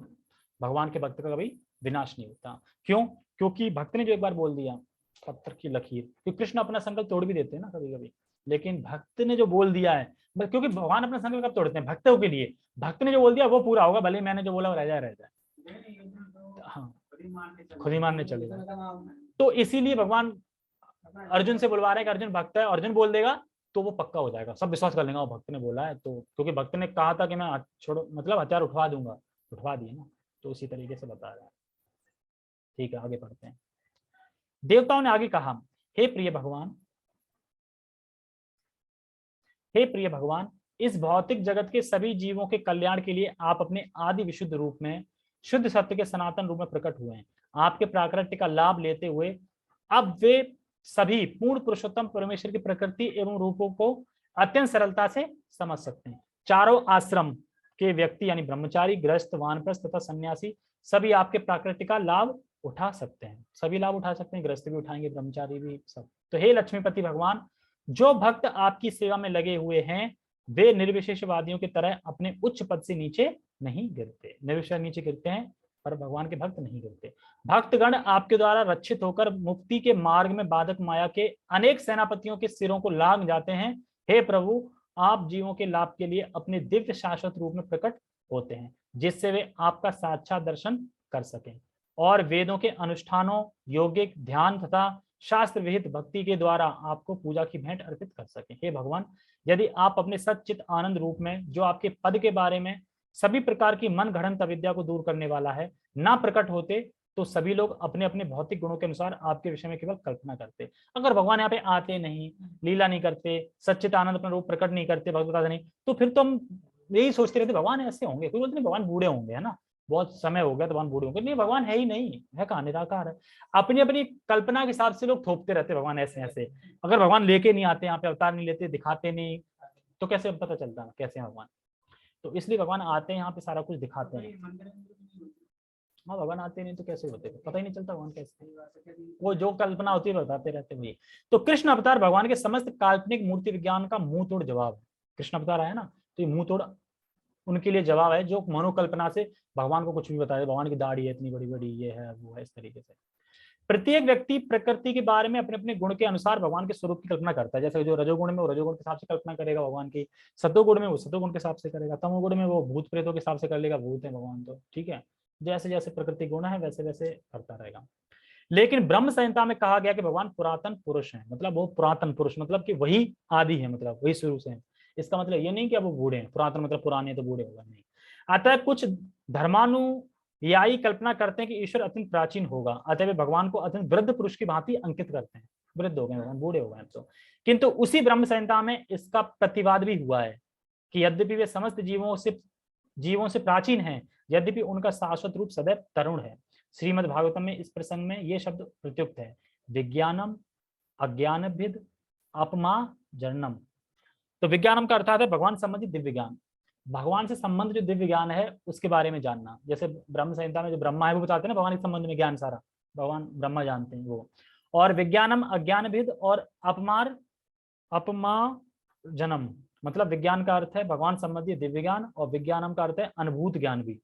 Speaker 1: भगवान के भक्त का कभी विनाश नहीं होता। क्यों, क्योंकि भक्त ने जो एक बार बोल दिया पत्थर की लकीर, क्योंकि कृष्ण अपना संकल्प तोड़ भी देते हैं ना कभी कभी, लेकिन भक्त ने जो बोल दिया है, क्योंकि भगवान अपना संकल्प कब तोड़ते हैं, भक्तों के लिए, भक्त ने जो बोल दिया वो पूरा होगा, भले मैंने जो बोला वो रह जाए। हाँ खुद ही मानने चलेगा। तो इसीलिए भगवान अर्जुन से बुलवा रहे हैं कि अर्जुन भक्त है, अर्जुन बोल देगा तो वो पक्का हो जाएगा, सब विश्वास कर लेंगे वो भक्त ने बोला है तो, क्योंकि भक्त ने कहा था कि मैं छोड़ो मतलब हथियार उठवा दूंगा, उठवा दिए ना, तो उसी तरीके से बता रहा है। ठीक है आगे पढ़ते हैं। देवताओं ने आगे कहा, हे प्रिय भगवान, हे प्रिय भगवान, इस भौतिक जगत के सभी जीवों के कल्याण के लिए आप अपने आदि विशुद्ध रूप में शुद्ध सत्य के सनातन रूप में प्रकट हुए हैं। आपके प्राकृत्य का लाभ लेते हुए अब वे सभी पूर्ण पुरुषोत्तम परमेश्वर की प्रकृति एवं रूपों को अत्यंत सरलता से समझ सकते हैं। चारों आश्रम के व्यक्ति यानी ब्रह्मचारी, गृहस्थ, वानप्रस्थ तथा सन्यासी सभी आपके प्राकृति का लाभ उठा सकते हैं, सभी लाभ उठा सकते हैं, गृहस्थ भी उठाएंगे, ब्रह्मचारी भी, सब। तो हे लक्ष्मीपति भगवान, जो भक्त आपकी सेवा में लगे हुए हैं वे निर्विशेषवादियों की तरह अपने उच्च पद से नीचे नहीं गिरते। निर्विशेष नीचे गिरते हैं पर भगवान के भक्त नहीं गिरते। भक्तगण आपके द्वारा रक्षित होकर मुक्ति के मार्ग में बाधक माया के अनेक सेनापतियों के सिरों को लांघ जाते हैं। हे प्रभु, आप जीवों के लाभ के लिए अपने दिव्य शाश्वत रूप में प्रकट होते हैं जिससे वे आपका साक्षात दर्शन कर सकें और वेदों के अनुष्ठानों, योगिक ध्यान तथा शास्त्र विहित भक्ति के द्वारा आपको पूजा की भेंट अर्पित कर सकें। हे भगवान, यदि आप अपने सच्चित आनंद रूप में जो आपके पद के बारे में सभी प्रकार की मन घड़ंत अविद्या को दूर करने वाला है ना प्रकट होते तो सभी लोग अपने अपने भौतिक गुणों के अनुसार आपके विषय में केवल कल्पना करते। अगर भगवान यहाँ पे आते नहीं, लीला नहीं करते, सच्चित आनंद अपना रूप प्रकट नहीं करते, भगवत बताते नहीं, तो फिर तो हम यही सोचते रहते भगवान ऐसे होंगे, कोई बोलते नहीं भगवान बूढ़े होंगे, है ना, बहुत समय हो गया तो भगवान बूढ़े होंगे। नहीं, भगवान है ही नहीं, है कहाँ, निराकार है। अपनी अपनी कल्पना के हिसाब से लोग थोपते रहते भगवान ऐसे ऐसे। अगर भगवान लेके नहीं आते, यहाँ पे अवतार नहीं लेते, दिखाते नहीं, तो कैसे पता चलता है कैसे है भगवान। तो इसलिए भगवान आते हैं यहाँ पे सारा कुछ दिखाते हैं। हाँ भगवान आते नहीं तो कैसे होते, पता ही नहीं चलता भगवान कैसे, वो जो कल्पना होती है बताते रहते हुए। तो कृष्ण अवतार भगवान के समस्त काल्पनिक मूर्ति विज्ञान का मुंह तोड़ जवाब है। कृष्ण अवतार आया ना तो ये मुंह तोड़ उनके लिए जवाब है जो मनोकल्पना से भगवान को कुछ भी बताए, भगवान की दाढ़ी है इतनी बड़ी बड़ी, ये है वो है, इस तरीके से। प्रत्येक व्यक्ति प्रकृति के बारे में अपने अपने गुण के अनुसार भगवान के स्वरूप की कल्पना करता है। जैसे जो रजोगुण में वो रजोगुण के हिसाब से कल्पना करेगा भगवान की, सतोगुण में वो सतोगुण के हिसाब से करेगा, तमोगुण में वो भूत प्रेतों के हिसाब से कर लेगा, भूत है भगवान तो ठीक है। जैसे जैसे प्रकृति गुण है वैसे वैसे करता रहेगा। लेकिन ब्रह्म संहिता में कहा गया कि भगवान पुरातन पुरुष है, मतलब वो पुरातन पुरुष मतलब कि वही आदि है, मतलब वही शुरू से है। इसका मतलब ये नहीं कि अब वो बूढ़े हैं, पुरातन मतलब पुराने तो बूढ़े होगा नहीं। अतः कुछ धर्मानुयायी कल्पना करते हैं कि ईश्वर अत्यंत प्राचीन होगा, अतः वे भगवान को अत्यंत वृद्ध पुरुष की भांति अंकित करते हैं। वृद्ध हो गए भगवान, बूढ़े हो गए तो। किंतु उसी ब्रह्म संहिता में इसका प्रतिवाद भी हुआ है कि यद्यपि वे समस्त जीवों से प्राचीन हैं, यद्यपि उनका शाश्वत रूप सदैव तरुण है। श्रीमद् भागवतम में इस प्रसंग में ये शब्द प्रत्युक्त है, विज्ञानम अज्ञानभिद अपमा जन्नम। तो विज्ञानम का अर्थ है भगवान संबंधी दिव्य ज्ञान, भगवान से संबंध जो दिव्य ज्ञान है उसके बारे में जानना। जैसे ब्रह्म संहिता में जो ब्रह्मा है वो बताते हैं ना भगवान के संबंध में ज्ञान, सारा भगवान ब्रह्मा जानते हैं वो। और विज्ञानम अज्ञानभिद और अपमा जन्म, मतलब विज्ञान का अर्थ है भगवान संबंधी दिव्य ज्ञान और विज्ञानम का अर्थ है अनुभूत ज्ञान भी।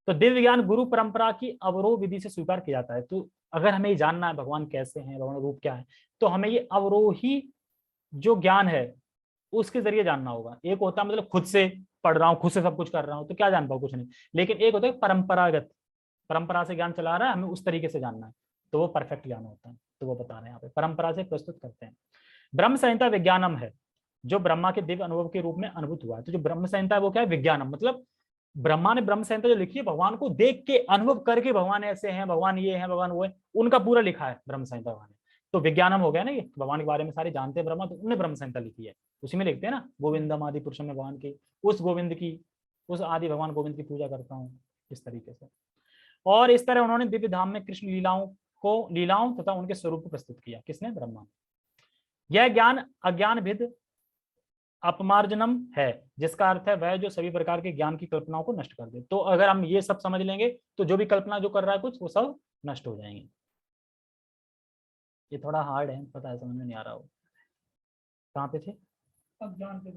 Speaker 1: तो दिव्य ज्ञान गुरु परंपरा की अवरोह विधि से स्वीकार किया जाता है। तो अगर हमें ये जानना है भगवान कैसे हैं, भगवान रूप क्या है, तो हमें ये अवरोही जो ज्ञान है उसके जरिए जानना होगा। एक होता है मतलब खुद से पढ़ रहा हूँ, खुद से सब कुछ कर रहा हूँ तो क्या जान पाऊँ, कुछ नहीं। लेकिन एक होता है परंपरागत, परंपरा से ज्ञान चला रहा है, हमें उस तरीके से जानना है, तो वो परफेक्ट ज्ञान होता है। तो वो बता रहे हैं यहाँ पे परंपरा से प्रस्तुत करते हैं। ब्रह्म संहिता विज्ञानम है, जो ब्रह्मा के दिव्य अनुभव के रूप में अनुभूत हुआ है। तो जो ब्रह्म संहिता है वो क्या है, विज्ञानम, मतलब ब्रह्मा ने ब्रह्म संहिता जो लिखी है भगवान को देख के अनुभव करके, भगवान ऐसे हैं, भगवान ये है, भगवान वो है, उनका पूरा लिखा है ब्रह्म संहिता भगवान ने। तो विज्ञानम हो गया ना, ये भगवान के बारे में सारे जानते हैं ब्रह्मा, तो उन्होंने ब्रह्म संहिता लिखी है। उसी में लिखते हैं ना गोविंदम आदि पुरुषम में भगवान की, उस गोविंद की, उस आदि भगवान गोविंद की पूजा करता हूँ, इस तरीके से। और इस तरह उन्होंने दिव्य धाम में कृष्ण लीलाओं तथा उनके स्वरूप को प्रस्तुत किया। किसने, ब्रह्मा। यह ज्ञान अज्ञान भिद अपमार्जनम है, जिसका अर्थ है वह जो सभी प्रकार के ज्ञान की कल्पनाओं को नष्ट कर दे। तो अगर हम ये सब समझ लेंगे तो जो भी कल्पना जो कर रहा है कुछ, वो सब नष्ट हो जाएंगे। ये थोड़ा हार्ड है, पता है, समझ में नहीं आ रहा हो। कहाँ पे थे, अज्ञान पे।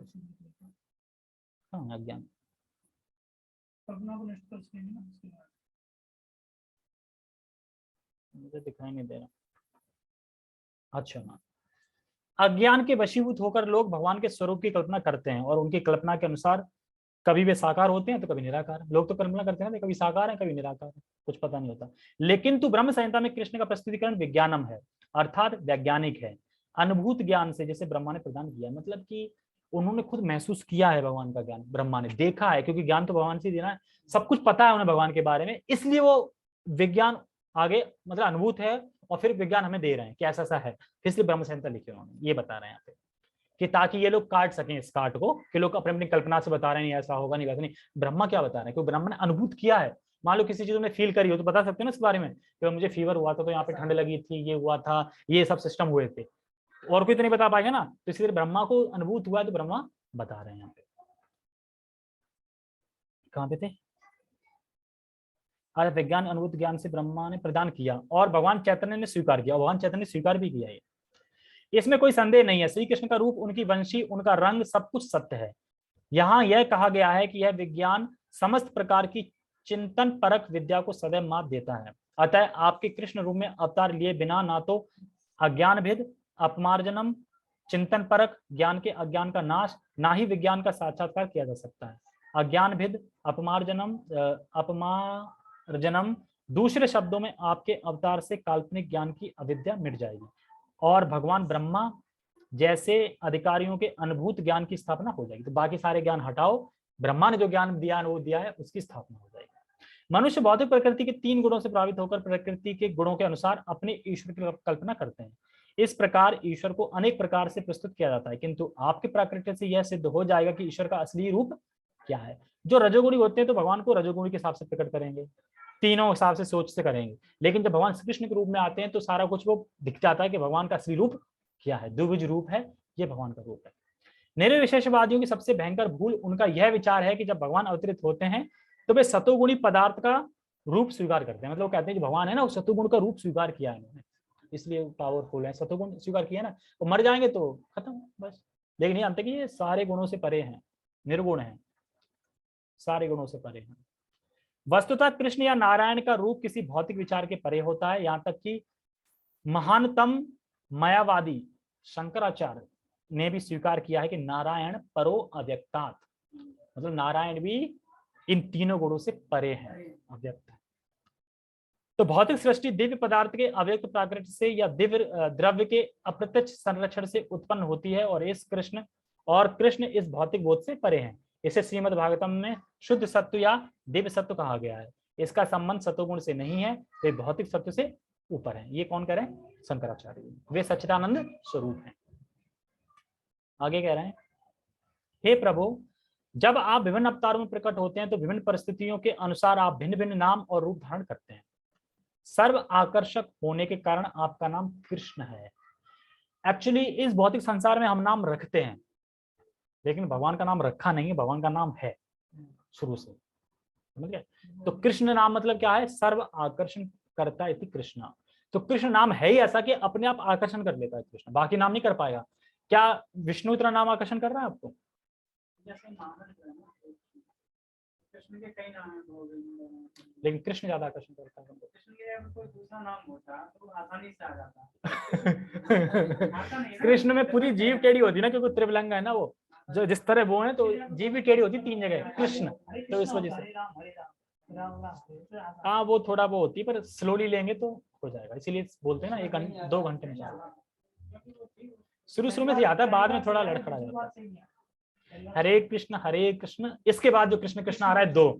Speaker 1: हाँ अज्ञान, कल्पना को नष्ट कर सकेंगे ना, मुझे दिखाई नहीं दे रहा। अच्छा हाँ, अज्ञान के वशीभूत होकर लोग भगवान के स्वरूप की कल्पना करते हैं और उनकी कल्पना के अनुसार कभी वे साकार होते हैं तो कभी निराकार। लोग तो कल्पना करते हैं कभी साकार है कभी निराकार है, कुछ पता नहीं होता। लेकिन तो ब्रह्म संहिता में कृष्ण का प्रस्तुतिकरण विज्ञानम है, अर्थात वैज्ञानिक है, अनुभूत ज्ञान से, जैसे ब्रह्मा ने प्रदान किया। मतलब कि उन्होंने खुद महसूस किया है भगवान का ज्ञान, ब्रह्मा ने देखा है, क्योंकि ज्ञान तो भगवान से देना है, सब कुछ पता है उन्हें भगवान के बारे में, इसलिए वो विज्ञान आगे मतलब अनुभूत है और फिर विज्ञान हमें दे रहे हैं कि ऐसा ऐसा है, इसलिए ब्रह्म संहिता लिखी उन्होंने। ये बता रहे हैं यहाँ पे कि ताकि ये लोग काट सकें इस काट को, कि लोग अपने अपनी कल्पना से बता रहे हैं नहीं ऐसा होगा नहीं वैसा नहीं। ब्रह्मा क्या बता रहे हैं, क्योंकि ब्रह्मा ने अनुभूत किया है। मान लो किसी चीज में फील करी हो तो बता सकते हैं ना इस बारे में कि मुझे फीवर हुआ था तो यहाँ पे ठंड लगी थी, ये हुआ था, ये सब सिस्टम हुए थे, और कोई तो नहीं बता पाएगा ना। तो इसलिए ब्रह्मा को अनुभूत हुआ है तो ब्रह्मा बता रहे हैं यहाँ पे। कहाँ पे थे, आज विज्ञान अनुभूत ज्ञान से ब्रह्मा ने प्रदान किया और भगवान चैतन्य ने स्वीकार किया, भगवान चैतन्य ने स्वीकार भी किया। ये इसमें कोई संदेह नहीं है, श्री कृष्ण का रूप, उनकी वंशी, उनका रंग, सब कुछ सत्य है। यहाँ यह कहा गया है कि यह विज्ञान समस्त प्रकार की चिंतन परक विद्या को सदैव मात देता है। अतः आपके कृष्ण रूप में अवतार लिए बिना ना तो अज्ञान भेद अपमार्जनम, चिंतन परक ज्ञान के अज्ञान का नाश, ना ही विज्ञान का साक्षात्कार किया जा सकता है। अज्ञान भेद अपमार्जनम, दूसरे शब्दों में आपके अवतार से काल्पनिक ज्ञान की अविद्या मिट जाएगी और भगवान ब्रह्मा जैसे अधिकारियों के अनुभूत ज्ञान की स्थापना हो जाएगी। तो बाकी सारे ज्ञान हटाओ, ब्रह्मा ने जो ज्ञान दिया वो दिया है, उसकी स्थापना हो जाएगी। मनुष्य भौतिक प्रकृति के 3 गुणों से प्रभावित होकर प्रकृति के गुणों के अनुसार अपने ईश्वर की कल्पना करते हैं। इस प्रकार ईश्वर को अनेक प्रकार से प्रस्तुत किया जाता है, किंतु आपके प्राकृत्य से यह सिद्ध हो जाएगा कि ईश्वर का असली रूप क्या है। जो रजोगुणी होते हैं तो भगवान को रजोगुणी के हिसाब से प्रकट करेंगे, तीनों हिसाब से सोच से करेंगे। लेकिन जब भगवान श्री कृष्ण के रूप में आते हैं तो सारा कुछ वो दिख जाता है कि भगवान का असली रूप क्या है, द्विभुज रूप है, ये भगवान का रूप है। निर्विशेषवादियों की सबसे भयंकर भूल उनका यह विचार है कि जब भगवान अवतरित होते हैं तो वे सतोगुणी पदार्थ का रूप स्वीकार करते हैं। मतलब वो कहते हैं कि भगवान है ना, वो सतोगुण का रूप स्वीकार किया है इन्होंने, इसलिए पावरफुल है, सतोगुण स्वीकार किया ना, वो मर जाएंगे तो खत्म बस। लेकिन ये जानते कि ये सारे गुणों से परे हैं, निर्गुण है, सारे गुणों से परे हैं। वस्तुतः कृष्ण या नारायण का रूप किसी भौतिक विचार के परे होता है, यहाँ तक कि महानतम मायावादी शंकराचार्य ने भी स्वीकार किया है कि नारायण परो अव्यक्तात्, मतलब नारायण भी इन तीनों गुणों से परे हैं, अव्यक्त है। तो भौतिक सृष्टि दिव्य पदार्थ के अव्यक्त प्राकृत से या दिव्य द्रव्य के अप्रत्यक्ष संरक्षण से उत्पन्न होती है, और कृष्ण इस भौतिक बोध से परे हैं। इसे श्रीमद् भागवतम में शुद्ध सत्व या दिव्य सत्व कहा गया है। इसका संबंध सत्वगुण से नहीं है, वे भौतिक सत्व से ऊपर है। ये कौन कह रहे हैं? शंकराचार्य। वे सच्चिदानंद स्वरूप हैं। आगे कह रहे हैं, हे प्रभु, जब आप विभिन्न अवतारों में प्रकट होते हैं तो विभिन्न परिस्थितियों के अनुसार आप भिन्न भिन्न नाम और रूप धारण करते हैं। सर्व आकर्षक होने के कारण आपका नाम कृष्ण है। एक्चुअली इस भौतिक संसार में हम नाम रखते हैं, लेकिन भगवान का नाम रखा नहीं है, भगवान का नाम है शुरू से, समझ गए? तो कृष्ण नाम मतलब क्या है? सर्व आकर्षण करता इति कृष्ण। तो कृष्ण नाम है ही ऐसा कि अपने आप आकर्षण कर लेता है कृष्ण, बाकी नाम नहीं कर पाएगा। क्या विष्णु इतना नाम आकर्षण कर रहा है आपको? कृष्ण के कई नाम हैं, लेकिन कृष्ण ज्यादा आकर्षण करता है। कृष्ण के कोई दूसरा नाम होता तो आसानी से आ जाता। कृष्ण में पूरी जीव टेढ़ी होती ना, क्योंकि त्रिभुलंग है ना वो, जो जिस तरह वो है तो जीव भी टेढ़ी होती तीन जगह कृष्ण, तो इस वजह से हाँ वो थोड़ा वो होती है, पर स्लोली लेंगे तो हो जाएगा, इसीलिए बोलते हैं ना 1-2 घंटे में जाएगा। शुरू में से आता है, बाद में थोड़ा लड़खड़ा जाता है। हरे कृष्ण, इसके बाद जो कृष्ण कृष्ण आ रहा है 2,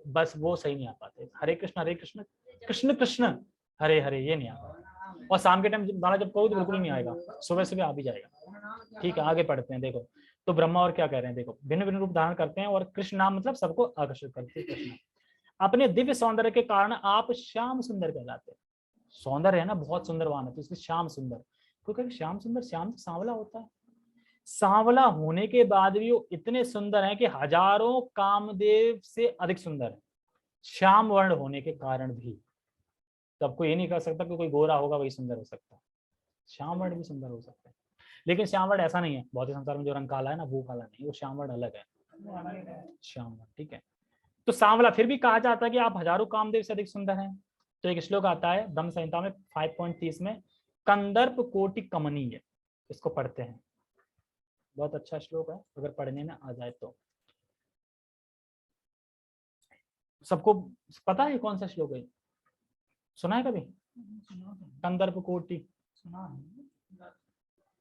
Speaker 1: बस वो सही नहीं आ पाते। हरे कृष्ण कृष्ण कृष्ण हरे हरे, ये नहीं आ पाता। और शाम के टाइम वाला जब कहो तो बिल्कुल नहीं आएगा, सुबह सुबह आ भी जाएगा। ठीक है, आगे पढ़ते हैं। देखो तो ब्रह्मा और क्या कह रहे हैं, देखो भिन्न भिन्न रूप धारण करते हैं और कृष्ण नाम मतलब सबको आकर्षित करते हैं। कृष्ण अपने दिव्य सौंदर्य के कारण आप श्याम सुंदर कहलाते हैं। सौंदर्य है ना, बहुत सुंदरवान है, तो इसलिए श्याम सुंदर। क्योंकि श्याम सुंदर, श्याम तो सांवला होता है। सांवला होने के बाद भी वो इतने सुंदर हैं कि हजारों कामदेव से अधिक सुंदर है, श्याम वर्ण होने के कारण भी। तो आपको ये नहीं कह सकता कि कोई गोरा होगा वही सुंदर हो सकता है, श्याम वर्ण भी सुंदर हो सकता है। लेकिन श्याम वर्ण ऐसा नहीं है, भौतिक संसार में जो रंग काला है ना वो काला नहीं, वो श्याम वर्ण अलग है, श्याम वर्ण। ठीक है, तो सांवला फिर भी कहा जाता है कि आप हजारों कामदेव से अधिक सुंदर हैं। तो एक श्लोक आता है ब्रह्म संहिता में 5.30 में, कंदर्प कोटि कमनीय, इसको पढ़ते हैं। बहुत अच्छा श्लोक है, अगर पढ़ने में आ जाए तो। सबको पता है कौन सा श्लोक है? सुना है कभी? कंदर्प कोटि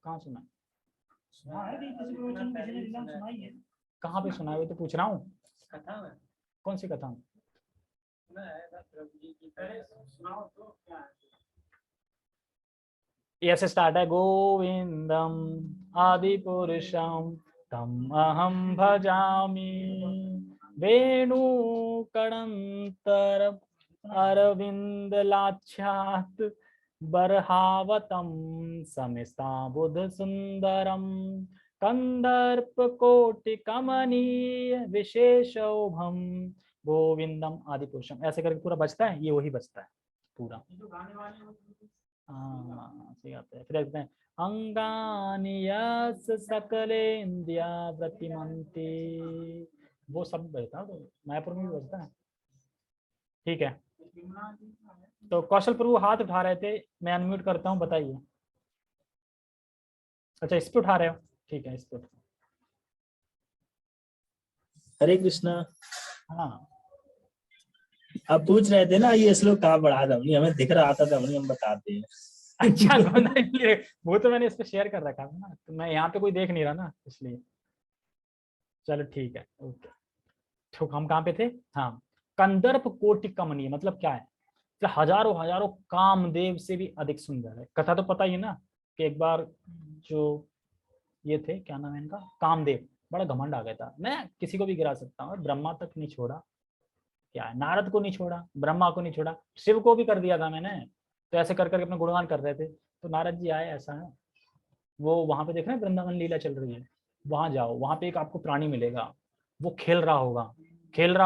Speaker 1: कहाँ सुना है? कहाँ पे सुना है? वो तो पूछ रहा हूँ। कौन सी कथा? ऐसे स्टार्ट है, गोविंदम आदि पुरुषम तम अहम भजामि, वेणुकणंतर अरविंद लाक्षात बरहावतम समिस्ताबुध सुंदरम कंदर्प कोटि कमनीय विशेषोभम गोविंदम आदि पुरुषम। ऐसे करके पूरा बचता है, ये वही बचता है पूरा। हाँ सही आता है। फिर देखते हैं, अंगानि यस सकलेन्द्रिया वृत्तिमन्ति, वो सब बजता है, तो मायापुर में भी बजता है। ठीक है, तो कौशल प्रभु हाथ उठा रहे थे, मैं अनम्यूट करता हूँ, बताइए। अच्छा इस पे उठा रहे हो, ठीक है इस पे।
Speaker 2: हरे कृष्णा।
Speaker 1: हाँ
Speaker 2: आप पूछ रहे थे ना ये श्लोक कहाँ पढ़ा था, हमें दिख रहा था, हम बताते हैं।
Speaker 1: अच्छा वो तो मैंने इस पे शेयर कर रखा था ना, तो मैं यहाँ पे कोई देख नहीं रहा ना, इसलिए। चलो ठीक है, ओके। तो हम कहाँ पे थे? हाँ, कंदर्प कोटि कमनीय मतलब क्या है? तो हजारों हजारों कामदेव से भी अधिक सुंदर है। कथा तो पता ही है ना कि एक बार जो ये थे, क्या नाम है इनका, कामदेव, बड़ा घमंड आ गया था, मैं किसी को भी गिरा सकता हूँ, ब्रह्मा तक नहीं छोड़ा, क्या है, नारद को नहीं छोड़ा, ब्रह्मा को नहीं छोड़ा, शिव को भी कर दिया था मैंने। तो ऐसे कर करके अपने गुणगान कर रहे थे, तो नारद जी आए, ऐसा है वो वहां पे देख रहे हैं वृंदावन लीला चल रही है, वहां जाओ, वहां पे एक आपको प्राणी मिलेगा, वो खेल रहा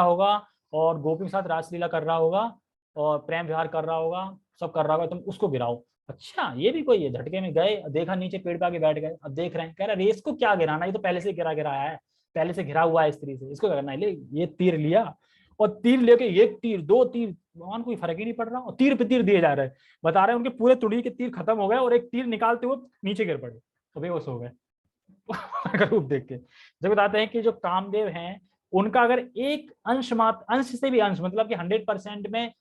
Speaker 1: होगा और गोपी के साथ रासलीला कर रहा होगा और प्रेम विहार कर रहा होगा, सब कर रहा होगा, तुम उसको गिराओ। अच्छा ये भी कोई है? झटके में गए, देखा नीचे पेड़ पे आके बैठ गए, अब देख रहे हैं, कह रहा रेस को क्या गिराना, ये तो पहले से गिरा गिराया है, पहले से घिरा हुआ है स्त्री से, इसको करना है। ले ये तीर लिया और तीर लेके एक तीर, 2 तीर, भगवान कोई फर्क ही नहीं पड़ रहा, और तीर पे तीर दिए जा रहे हैं। बता रहे हैं उनके पूरे तुड़ी के तीर खत्म हो गए और एक तीर निकालते हुए नीचे गिर पड़े, तो बेहोश हो गए रूप देख के। जब बताते हैं कि जो कामदेव हैं उनका अगर एक अंश मात्र, अंश से भी अंश मतलब कि 100% में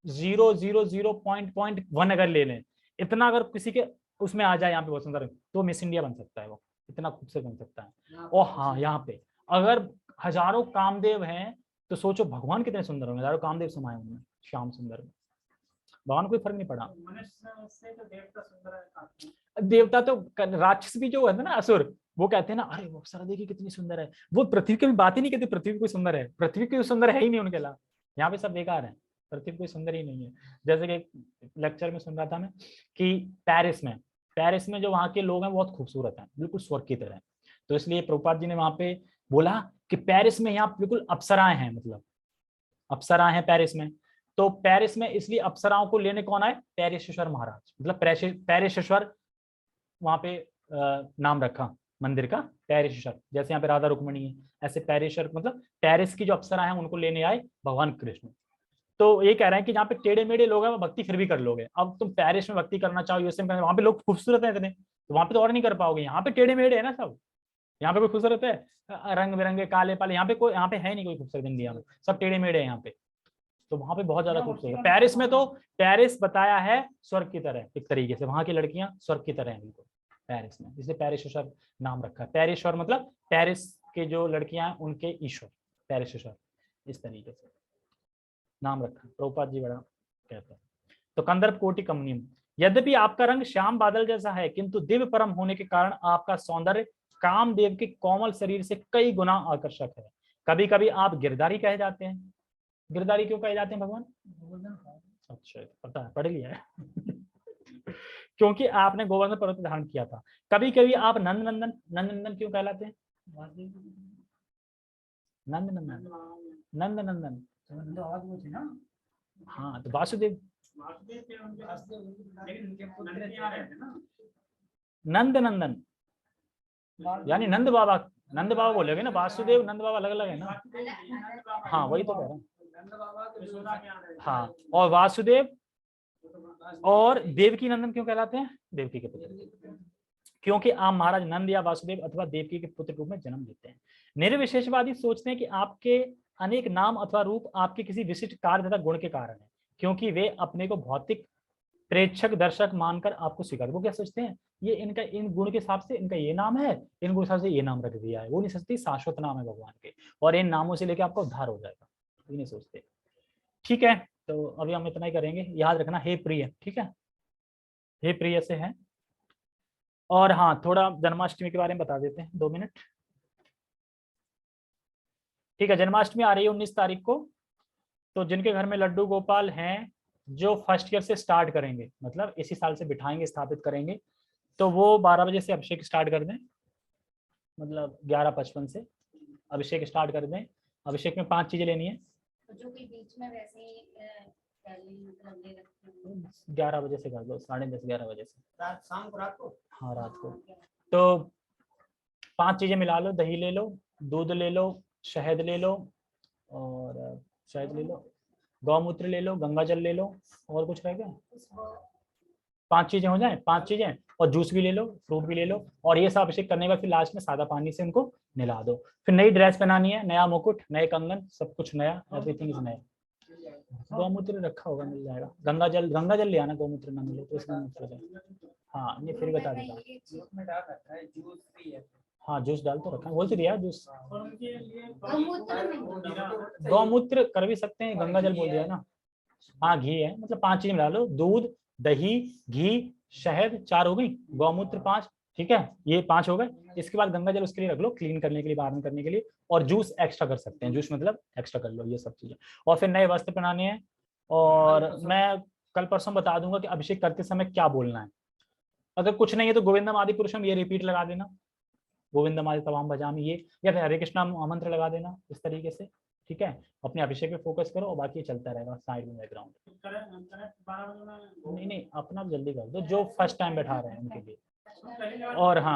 Speaker 1: 0.001 अगर ले लें, इतना अगर किसी के उसमें आ जाए यहाँ पे बहुत सुंदर, तो मिस इंडिया बन सकता है वो, इतना खूबसूरत बन सकता है। और हाँ, यहाँ पे अगर हजारों कामदेव हैं तो सोचो भगवान कितने सुंदर होंगे, हजारों कामदेव समाये उनमें, श्याम सुंदर में। भगवान कोई फर्क नहीं पड़ा। देवता तो राक्षस भी जो है ना, असुर, वो कहते हैं ना, अरे वो अप्सरा देखिए कितनी सुंदर है, वो पृथ्वी की भी बात ही नहीं कहते, पृथ्वी कोई सुंदर है, पृथ्वी कोई सुंदर है ही नहीं उनके अलावा, यहाँ पे सब बेकार है, पृथ्वी कोई सुंदर ही नहीं है। जैसे कि लेक्चर में सुन रहा था मैं कि पेरिस में जो वहाँ के लोग हैं बहुत खूबसूरत हैं, बिल्कुल स्वर्ग की तरह। तो इसलिए प्रभुपाद जी ने वहां पे बोला कि पेरिस में यहाँ बिल्कुल अप्सराएं हैं, मतलब अप्सरा हैं पेरिस में। तो पेरिस में इसलिए अप्सराओं को लेने कौन आए, पेरिसेश्वर महाराज, मतलब पेरिसेश्वर वहां पे नाम रखा मंदिर का, पेरिसेश्वर। जैसे यहाँ पे राधा रुक्मणी है, ऐसे पेरिसेश्वर मतलब पेरिस की जो अप्सरा हैं उनको लेने आए भगवान कृष्ण। तो ये कह रहे हैं कि जहाँ पे टेढ़े मेढ़े लोग हैं वो भक्ति फिर भी कर लोगे। अब तुम पेरिस में भक्ति करना चाहो, यूएसए में, वहां पे लोग खूबसूरत है इतने, तो वहां पे तो और नहीं कर पाओगे। यहाँ पे टेढ़े मेढ़े है ना सब, यहाँ पे कोई खूबसूरत है, रंग बिरंगे काले पाले, यहाँ पे कोई, यहाँ पे है नहीं कोई खूबसूरत इंडिया में, सब टेढ़े मेढ़े हैं यहाँ पे। तो वहां पे बहुत ज्यादा खूबसूरत है। पेरिस में तो, पेरिस बताया है स्वर्ग की तरह, एक तरीके से वहां की लड़कियां स्वर्ग की तरह हैं बिल्कुल पेरिस में, इसलिए पेरिसेश्वर नाम रखा है। पेरिसेश्वर मतलब पेरिस के जो लड़कियां हैं उनके ईश्वर, पेरिसेश्वर, इस तरीके से नाम रखा। प्रभुपाद जी बड़ा कहते हैं। तो कंदर्प कोटि कमनीयम, यद्यपि आपका रंग श्याम बादल जैसा है, किंतु दिव्य परम होने के कारण आपका सौंदर्य कामदेव के कोमल शरीर से कई गुना आकर्षक है। कभी कभी आप गिरधारी कहे जाते हैं। गिरधारी क्यों कहे जाते हैं भगवान? अच्छा, पता है, पढ़ लिया है क्योंकि आपने गोवर्धन पर्वत धारण किया था। कभी कभी आप नंद नंदन, नंद नंदन क्यों कहलाते हैं? नंद नंदन, नंद नंदन, हाँ तो वासुदेव, नंद नंदन यानी नंद बाबा, नंद बाबा बोलोगे ना, वासुदेव नंद बाबा अलग अलग है ना। हाँ वही तो कह रहा हूँ। हाँ, और वासुदेव और देवकी नंदन क्यों कहलाते हैं? देवकी के पुत्र, क्योंकि आप महाराज नंद या वासुदेव अथवा देवकी के पुत्र रूप में जन्म लेते हैं। निर्विशेषवादी सोचते हैं कि आपके अनेक नाम अथवा रूप आपके किसी विशिष्ट कार्य तथा गुण के कारण है, क्योंकि वे अपने को भौतिक प्रेक्षक दर्शक मानकर आपको स्वीकार, वो क्या सोचते हैं, ये इनका इन गुण के हिसाब से इनका ये नाम है, इन गुण के हिसाब से ये नाम रख दिया है। वो नहीं सोचती शाश्वत नाम है भगवान के, और इन नामों से लेकर आपका उद्धार हो जाएगा, ये नहीं सोचते। ठीक है, तो अभी हम इतना ही करेंगे। याद रखना हे प्रिय, ठीक है, हे प्रिय से है। और हाँ, थोड़ा जन्माष्टमी के बारे में बता देते हैं, 2 मिनट। ठीक है, जन्माष्टमी आ रही है 19 तारीख को। तो जिनके घर में लड्डू गोपाल हैं, जो फर्स्ट ईयर से स्टार्ट करेंगे, मतलब इसी साल से बिठाएंगे, स्थापित करेंगे, तो वो 12 बजे से अभिषेक स्टार्ट कर दें, मतलब 11:55 से अभिषेक स्टार्ट कर दें। अभिषेक में 5 चीजें लेनी है। जो कि बीच में वैसे ही 11 बजे से कर दो, 10:30 11 बजे से, शाम को, रात को, हाँ रात को। तो 5 चीजें मिला लो, दही ले लो, दूध ले लो, शहद ले लो, और शहद ले लो, गौमूत्र ले लो, गंगा जल ले लो, और कुछ रह गया? 5 चीजें हो जाए, 5 चीजें, और जूस भी ले लो, फ्रूट भी ले लो, और ये सब अभिषेक करने के बाद फिर लास्ट में सादा पानी से उनको नहला दो। फिर नई ड्रेस पहनानी है, नया मुकुट, नए कंगन, सब कुछ नया, एवरीथिंग इज नया। गौमूत्र रखा होगा, मिल जाएगा। गंगा जल ले आना, गौमूत्र ना मिले तो इसमें हाँ नहीं, फिर बता देगा। हाँ जूस डाल तो रखा, बोल तो दिया जूस। गौमूत्र कर भी सकते हैं, गंगा जल बोल दिया ना। हाँ घी है, मतलब 5 चीजें मिला लो, दूध, दही, घी, शहद, 4 हो गई, गौमूत्र 5, ठीक है, ये 5 हो गए। इसके बाद गंगा जल उसके लिए रख लो, क्लीन करने के लिए, बाहर करने के लिए, और जूस एक्स्ट्रा कर सकते हैं, जूस मतलब एक्स्ट्रा कर लो, ये सब चीजें। और फिर नए वस्त्र पहनाने हैं। और मैं कल परसों बता दूंगा कि अभिषेक करते समय क्या बोलना है। अगर कुछ नहीं है तो गोविंदम आदि पुरुषम ये रिपीट लगा देना, गोविंदम आदि तमाम भजामी ये, या फिर हरे कृष्णा मंत्र लगा देना, इस तरीके से। ठीक है, अपने अभिषेक पे फोकस करो, और बाकी चलता रहेगा साइड में बैकग्राउंड। नहीं नहीं, अपना जल्दी कर दो, जो फर्स्ट टाइम बैठा रहे हैं उनके लिए। और हाँ,